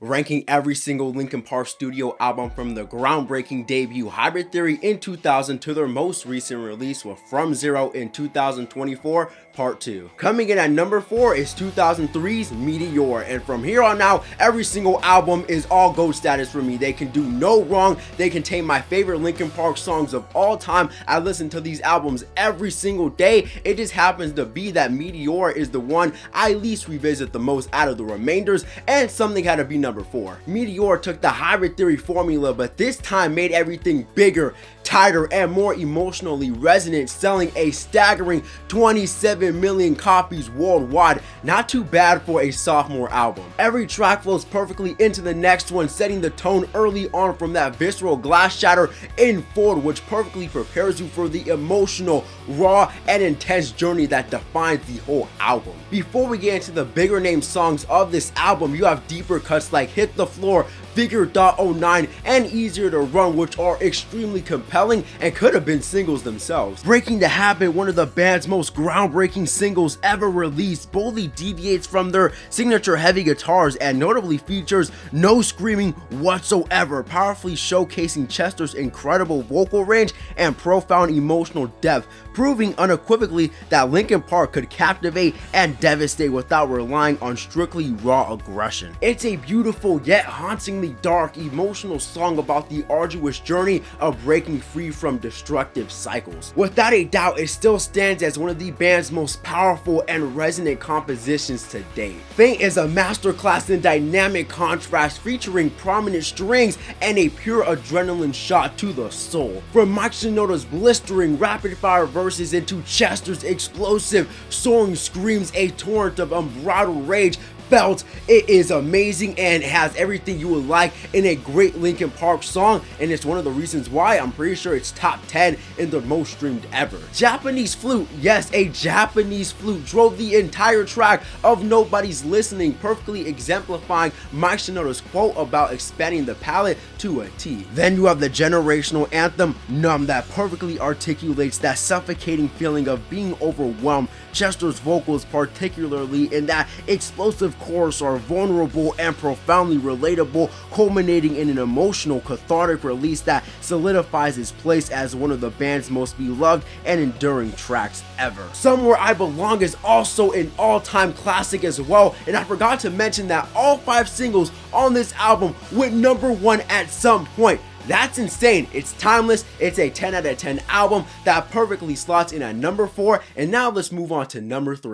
ranking every single Linkin Park studio album from the groundbreaking debut Hybrid Theory in 2000 to their most recent release with From Zero in 2024 Part 2. Coming in at number 4 is 2003's Meteor, and from here on out, every single album is all GOAT status for me. They can do no wrong. They contain my favorite Linkin Park songs of all time. I listen to these albums every single day. It just happens to be that Meteor is the one I least revisit the most out of the remainders, and something had to be number 4. Meteor took the Hybrid Theory formula, but this time made everything bigger, tighter, and more emotionally resonant, selling a staggering 27 million copies worldwide. Not too bad for a sophomore album. Every track flows perfectly into the next one, setting the tone early on from that visceral glass shatter in forward, which perfectly prepares you for the emotional, raw, and intense journey that defines the whole album. Before we get into the bigger name songs of this album, you have deeper cuts like Hit the Floor, Figure.09, and Easier to Run, which are extremely compelling and could have been singles themselves. Breaking the Habit, one of the band's most groundbreaking singles ever released, boldly deviates from their signature heavy guitars and notably features no screaming whatsoever, powerfully showcasing Chester's incredible vocal range and profound emotional depth, proving unequivocally that Linkin Park could captivate and devastate without relying on strictly raw aggression. It's a beautiful yet hauntingly dark, emotional song about the arduous journey of breaking free from destructive cycles. Without a doubt, it still stands as one of the band's most powerful and resonant compositions to date. Faint is a masterclass in dynamic contrast, featuring prominent strings and a pure adrenaline shot to the soul. From Mike Shinoda's blistering rapid-fire verses into Chester's explosive, soaring screams, a torrent of unbridled rage felt. It is amazing and has everything you would like in a great Linkin Park song, and it's one of the reasons why I'm pretty sure it's top 10 in the most streamed ever. Japanese flute, yes, a Japanese flute drove the entire track of Nobody's Listening, perfectly exemplifying Mike Shinoda's quote about expanding the palette to a T. Then you have the generational anthem Numb, that perfectly articulates that suffocating feeling of being overwhelmed. Chester's vocals, particularly in that explosive chorus, are vulnerable and profoundly relatable, culminating in an emotional, cathartic release that solidifies its place as one of the band's most beloved and enduring tracks ever. Somewhere I Belong is also an all-time classic as well, and I forgot to mention that all 5 singles on this album went number 1 at some point. That's insane. It's timeless. It's a 10 out of 10 album that perfectly slots in at number 4. And now let's move on to number 3.